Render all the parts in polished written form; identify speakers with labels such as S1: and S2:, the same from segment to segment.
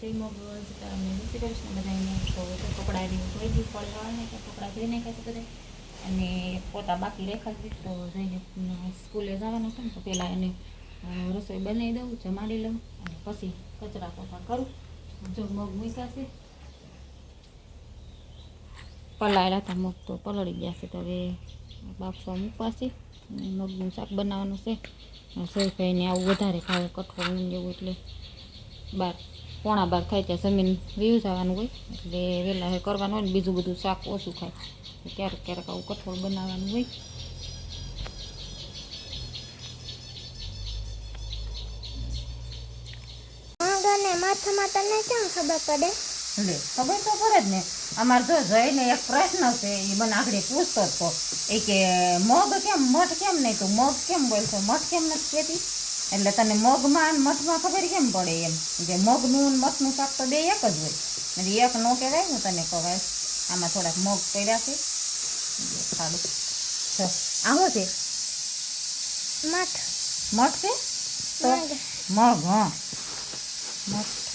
S1: જય મગ અમે બેસી કરીશ ને બધાને તો કપડાં ધોઈ દી પડે કપડાં ધોઈ નાખ્યા છે બધા અને પોતા બાકી રાખ્યા છે તો જઈને સ્કૂલે જવાનું છે ને તો પહેલાં એને રસોઈ બનાવી દઉં જમાડી લઉં અને પછી કચરા પોતા કરું જો મગ મૂક્યા છે પલાળેલા હતા મગ તો પલળી ગયા છે તો હવે બાફવા મૂકવાશે મગનું શાક બનાવવાનું છે સોયફાઈને આવું વધારે ખાવે કઠોળ જેવું એટલે 12:15 ખાય ત્યાં જમીન વીવ જવાનું હોય એટલે વહેલા કરવાનું હોય ને બીજું બધું શાક ઓછું ખાય ક્યારેક ક્યારેક આવું કઠોળ બનાવવાનું હોય
S2: માથામાં તને કેમ ખબર પડે
S1: લે ખબર તો પડે જ ને અમારે જો જઈને એક પ્રશ્ન છે એ મને આગળ પૂછતો હતો એ કે મગ કેમ મઠ કેમ નહીં તું મગ કેમ બોલશો મઠ કેમ નથી કહેતી એટલે તને મગમાં મઠમાં ખબર કેમ પડે એમ કે મગનું મઠનું શાક તો બે એક જ હોય એટલે એક ન કહેવાય હું તને કહેવાય આમાં થોડાક મગ પડ્યા છે સારું આવો છે
S2: મઠ
S1: મઠ છે તો મગ હા મઠ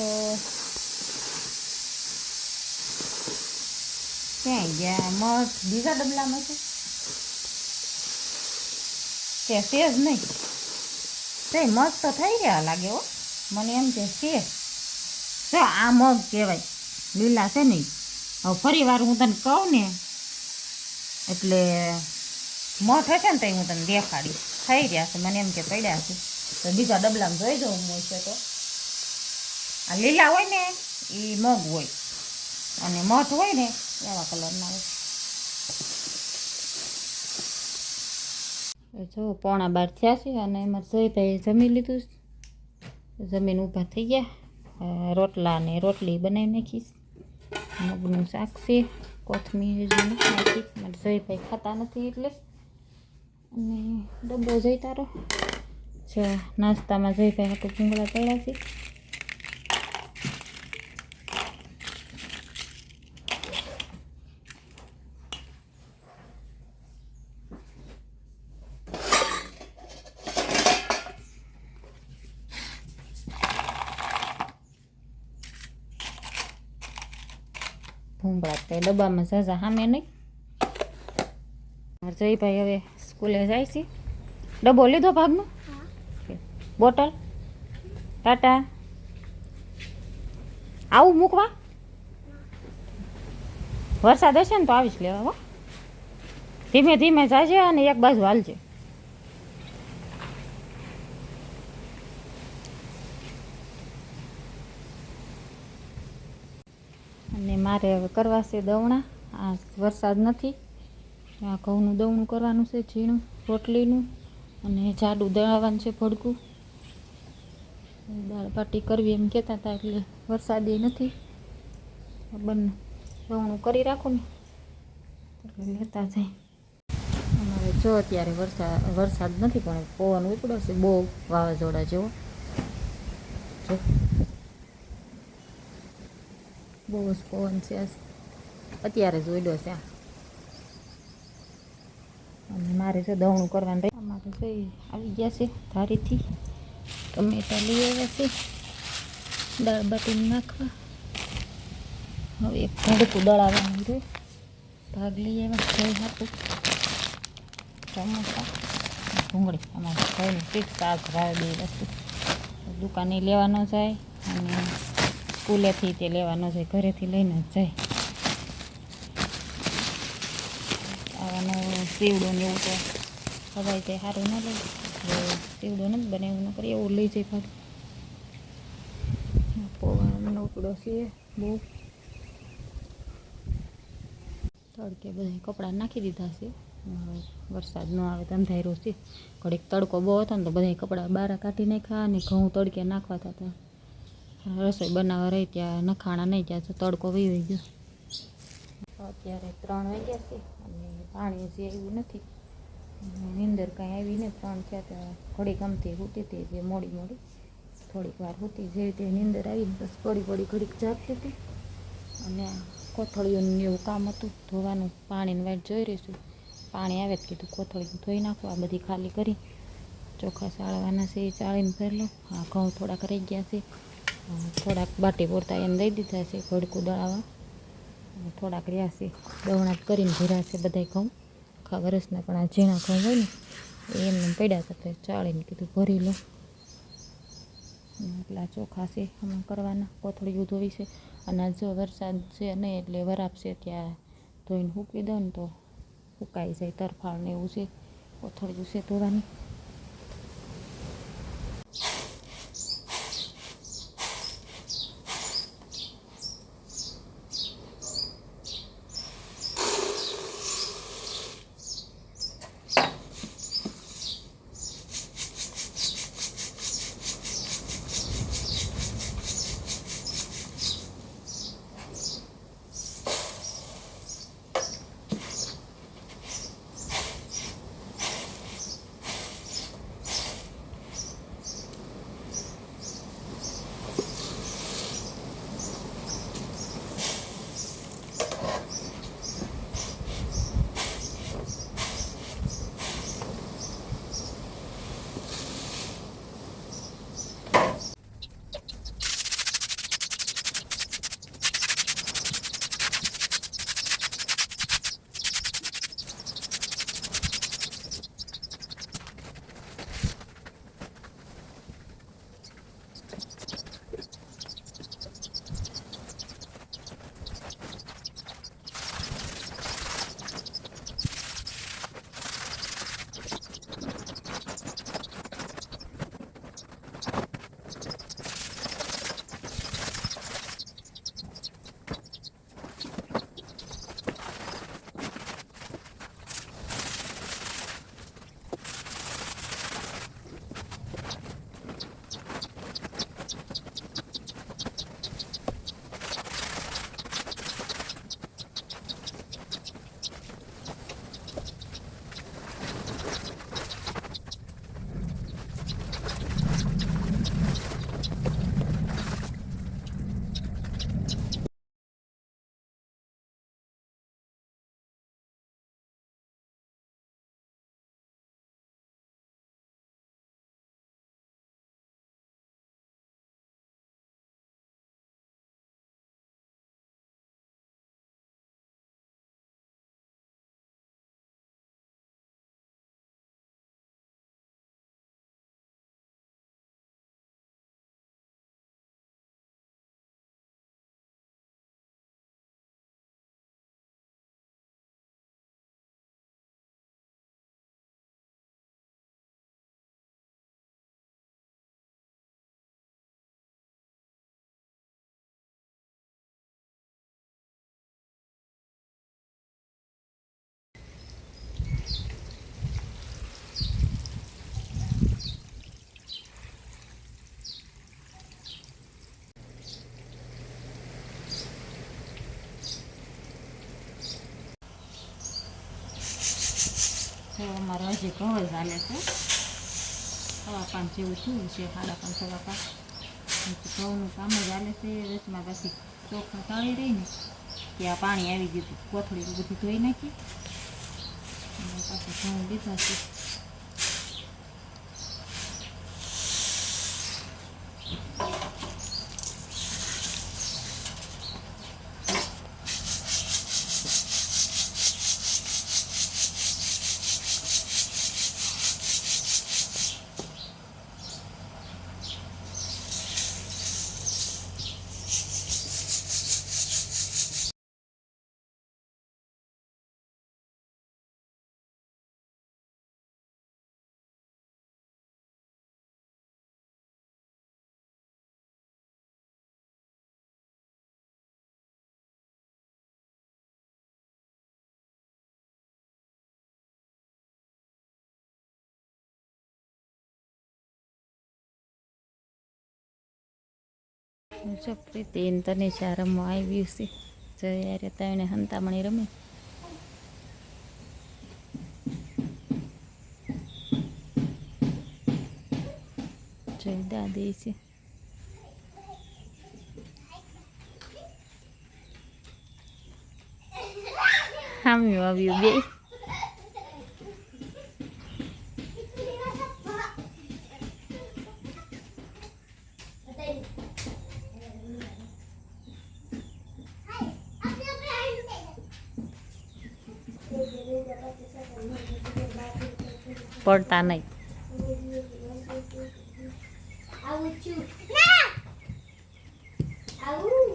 S1: ક્યાં ગયા મઠ બીજા ડબલામાં છે કે જ નહીં તે મગ તો થઈ રહ્યા લાગે હો મને એમ કે છે જો આ મગ કહેવાય લીલા છે નહીં હવે ફરી વાર હું તને કહું ને એટલે મઠ હશે ને તો હું તને દેખાડીશ થઈ રહ્યા છે મને એમ કે પડ્યા છે તો બીજા ડબલામાં જોઈ જવું મળશે તો આ લીલા હોય ને એ મગ હોય અને મઠ હોય ને એવા કલરના હોય જો 11:15 થયા છે અને એમાં જયભાઈ જમી લીધું જમીન ઊભા થઈ ગયા રોટલા ને રોટલી બનાવી નાખીશ મગનું શાક છે કોથમીર નાખી મારે જયભાઈ ખાતા નથી એટલે અને ડબ્બો જઈ તારો છે નાસ્તામાં જયભાઈ હાટું ભૂંગળા તળ્યા છે ભૂંગળા તો ડબ્બામાં ઝાઝા સામે નહીં જયભાઈ હવે સ્કૂલે જાય છે ડબ્બો લીધો ભાગનો બોટલ ટાટા આવું મૂકવા વરસાદ હશે ને તો આવીશ લેવા હો ધીમે ધીમે જાજે અને એક બાજુ હાલજે અને મારે હવે કરવા છે દવણા આ વરસાદ નથી આ ઘઉંનું દવણું કરવાનું છે ઝીણું રોટલીનું અને જાડું દળાવવાનું છે ભડકું દાળ બાટી કરવી એમ કહેતા હતા એટલે વરસાદ એ નથી બંને દવણું કરી રાખું ને એટલે લેતા જાય અમારે જો અત્યારે વરસાદ નથી પણ પવન ઉપડ્યો છે બહુ વાવાઝોડા જેવો જો બહુ જ પવન છે અત્યારે જ ઉડ્યો છે અને મારે જો દવણું કરવાનું રહે અમારે જો આવી ગયા છે ધારીથી ટમેટા લઈ આવ્યા છે દાળ બાટીને નાખવા હવે એક ભડકું દળાવવાનું રહે ભાગ લઈ આવ્યા જઈ હાથું ટમેટા ભૂંગળી અમારે ભાઈનું ફિક્સ શાક ભાવે બે વસ્તુ દુકાને લેવા ન જાય અને સ્કૂલેથી તે લેવા ન જાય ઘરેથી લઈને જ જાય આવાનું સીવડું ને એવું તો હવાઈ તે સારું ન લે સીવડું નથી બને એવું ન કરે એવું લઈ જાય ભાડું પવન ઉપડો છે બહુ તડકે બધા કપડાં નાખી દીધા છે વરસાદ ન આવે તો અંધાર્યું છે ઘડીક તડકો બહુ હતો ને તો બધા કપડાં બહાર કાઢી નાખ્યા અને ઘઉં તડકે નાખવા હતા રસોઈ બનાવવા રહી ત્યાં નખાણા નહીં ત્યાં તો તડકો વીવી ગયો અત્યારે 3 વાગ્યા છે અને પાણી જે આવ્યું નથી નીંદર કાંઈ આવી ને 3 થયા ત્યાં ઘડીક ગમતી હોતી હતી જે મોડી થોડીક વાર હોતી જેવી તે નીંદર આવી બસ પડી ઘડીક જાગતી હતી અને કોથળીઓનું એવું કામ હતું ધોવાનું પાણીની વાટ જોઈ રહીશું પાણી આવે જ કીધું કોથળી ધોઈ નાખો આ બધી ખાલી કરી ચોખા ચાળવાના છે એ ચાળીને ભરી લો આ ઘઉં થોડાક રહી ગયા છે થોડાક બાટી પૂરતા એને દઈ દીધા છે ભડકું દળાવા. અને થોડાક રહ્યા છે દવણા કરીને ભીરા છે બધાય ઘઉં આખા વરસના, પણ આ ઝીણા ઘઉં હોય ને એમને પડ્યા હતા તો ચાળીને કીધું ભરી લો. એટલા ચોખા છે આમાં કરવાના, કોથળીયું ધોવી છે. અને આજ જો વરસાદ છે નહીં એટલે વરાપ છે ત્યાં ધોઈને સૂકવી દો ને તો સુકાઈ જાય, તરફાળ ને એવું છે. કોથળીયું છે ધોવાની. તો અમારે હજી ઘઉં જ હાલે છે. 5:15 જેવું થયું છે, 5:30 5:15. ઘઉંનું કામ જ હાલે છે. વચમાં પછી ચોખા ચાળી રહી ને ત્યાં પાણી આવી ગયું હતું, કોથળી બધી ધોઈ નાખી અને પાછું ઘઉં લીધા છે. જો પ્રીતિ તને ચા રમવા આવ્યું છે. જો યાર તને હંતામણી રમે. જો દાદી છે. હામ્યું આવ્યું બે. પડતા નહીં.
S2: આવું છું ના આવું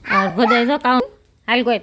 S1: આ બધા જો કાઉન્ટ હાલ કોઈ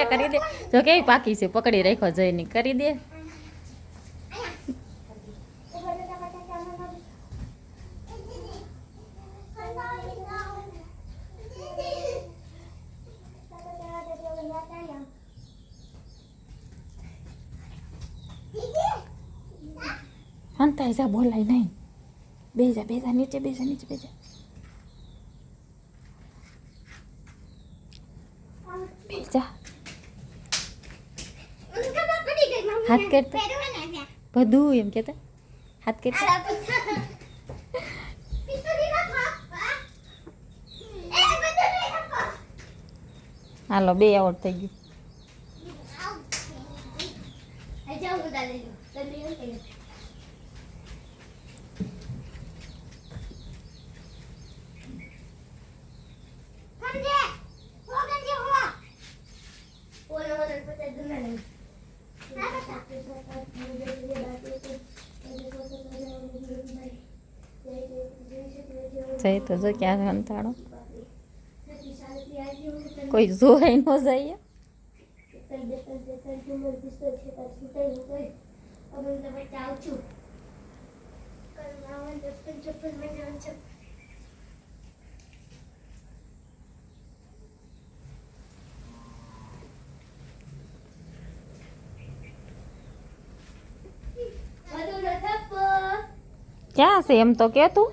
S1: કરી દે જો કેવી પાકી છે પકડી રાખો જઈને કરી દે. હંતાઈ જા બોલાય નહીં. બેજા નીચે બેજા હાથ કરતા બધું એમ કેતા હાથ કરતા હાલો 2 આવડ થઈ ગયું. જઈ તો જો ક્યાં હંતાડો કોઈ જોઈ ન જાય. ક્યાં છે એમ તો કે તું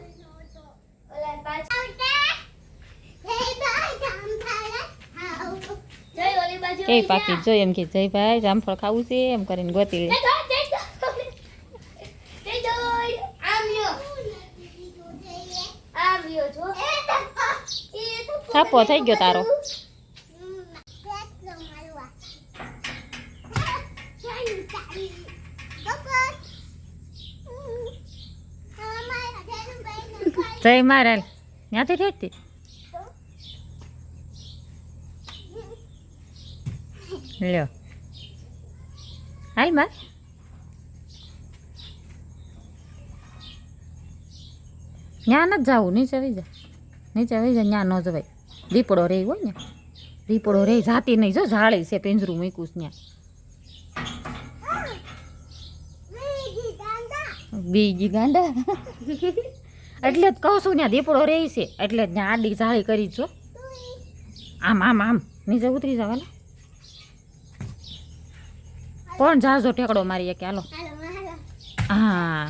S1: કઈ પાકી જોઈ એમ કે જય ભાઈ જામફળ ખાવું છે એમ કરીને ગોતી લે. થાપો થઈ ગયો તારો. જય મારા ત્યાંથી ઠેકતી લ્યો હાલ માર ત્યાં નથી જવું. નીચે વહી જા ત્યાં ન જવાય. દીપડો રે હોય ને દીપડો રે જાતી નહીં. જો ઝાડી છે પિંજરું મૂક્યું છે ત્યાં બીજી ગાંડા એટલે જ કહું છું ત્યાં દીપડો રે છે એટલે જ ત્યાં આડી ઝાડી કરી છો. આમ નીચે ઉતરી જાવ. હાલો કોણ જાજો ટેકડો મારીએ કે હાલો. હા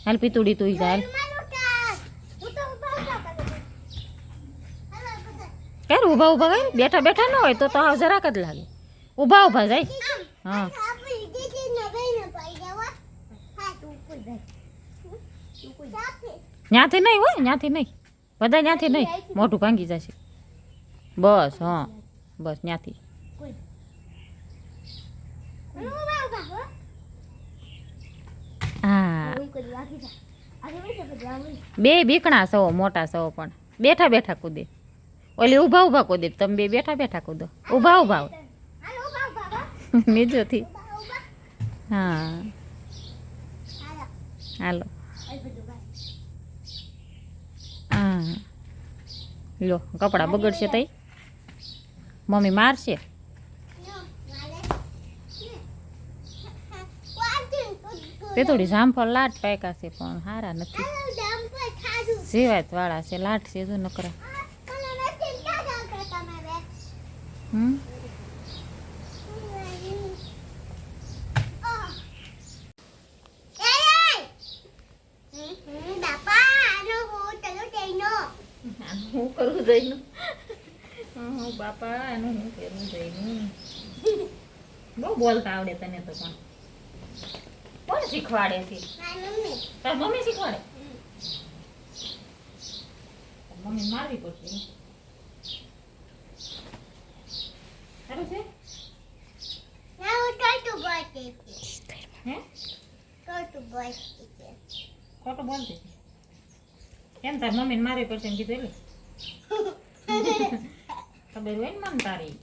S1: હાલ પીતુડી તું જા. ક્યારે ઊભા કર બેઠા ન હોય તો હાવ જરાક જ લાગે. ઊભા જાય. હા ત્યાંથી નહીં હોય ત્યાંથી નહીં બધા ત્યાંથી નહીં મોઢું ભાંગી જશે. બસ હા બસ ત્યાંથી. હા 2 બીકણા સવો મોટા સવો પણ બેઠા કૂદે. ઓલી ઊભા કૂદે. તમે 2 બેઠા કૂદો. ઊભા નીચેથી. હા હાલો હા લો કપડાં બગડશે તઈ મમ્મી મારશે. તે થોડી જામફળ લાટ પાક્યા છે પણ સારા નથી. જીવાત વાળા છે લાટ છે જો નકરા. જઈનું બાપા એનું હું કેવું જઈનું બહુ બોલતા આવડે તને તો પણ કોણ શીખવાડે છે
S2: મારી મમ્મી
S1: તાર મમ્મી શીખવાડે મમ્મી મારવી પડશે સારું છે
S2: ના હું ટોટુ બોલતી
S1: હે
S2: ટોટુ બોલતી
S1: ખોટું બોલતી કેમ તાર મમ્મીને મારવી પડશે એમ કીધું એટલે ખબર હોય ને મન તારી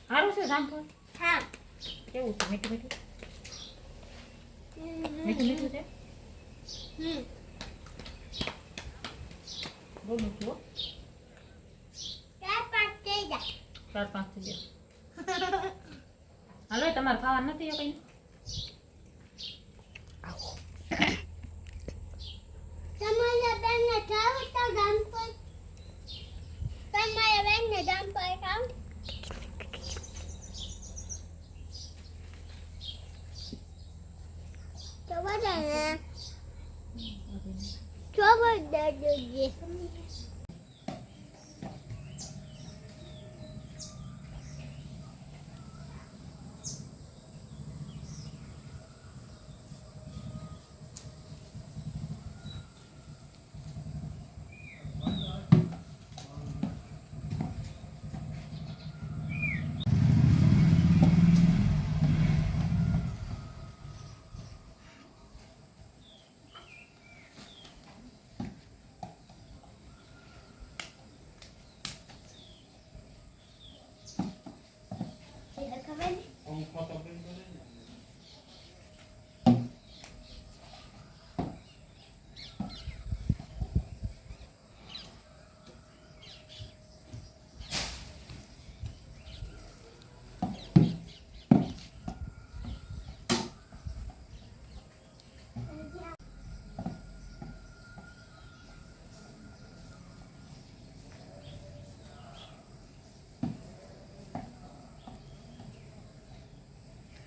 S1: સારું છે સાંભળ
S2: હા
S1: કેવું છે મીઠું મીઠું મીઠું મીઠું છે બહુ મીઠું હો.
S2: 4-5 થઈ જાય
S1: 4-5 થઈ ગયા હાલો તમારે ખાવાનું નથી કઈ
S2: તમારા બેનને જાવ તો ગામ પર તમારા બેનને ગામ પર જાવ તો બધાને ચોબર દે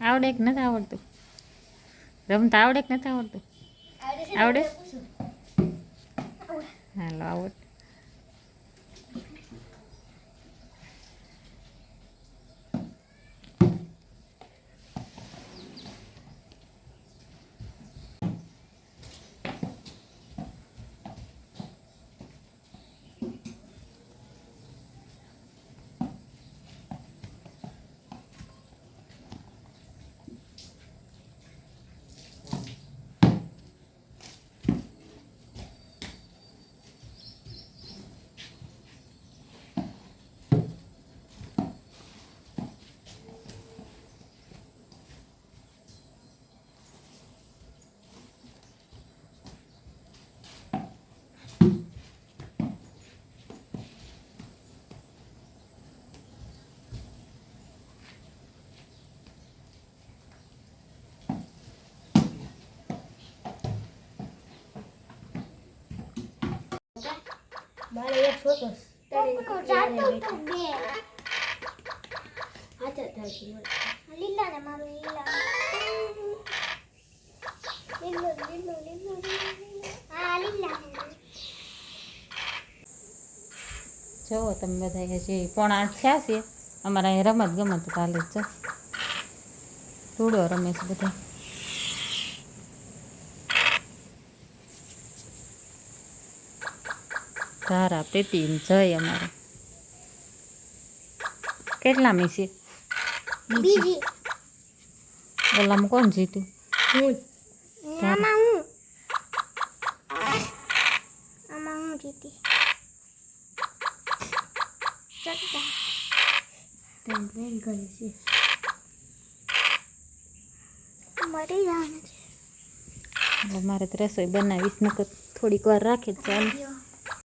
S1: આવડે કે નથી આવડતું રમતા આવડે કે નથી આવડતું આવડે હાલો આવડ
S3: મારે એક ફોટો
S2: લીલા ને મારું લીલા લીલો લીલો લીલો હા લીલા
S1: જો તમે બધા હજી 7:45 થયા છે અમારા અહીં રમત ગમત ચાલે છે લૂડો રમે છે બધા તારા પ્રીતિ જય અમારે કેટલા મી છે
S2: બીજી
S1: ઓલામાં કોણ જીત્યું
S2: આમાં હું જીતી ચકતા
S3: ટ્રેન કરે છે
S2: મરી જવાનું છે
S1: હવે મારે તો રસોઈ બનાવીશ નકર થોડીક વાર રાખે જ ચાલ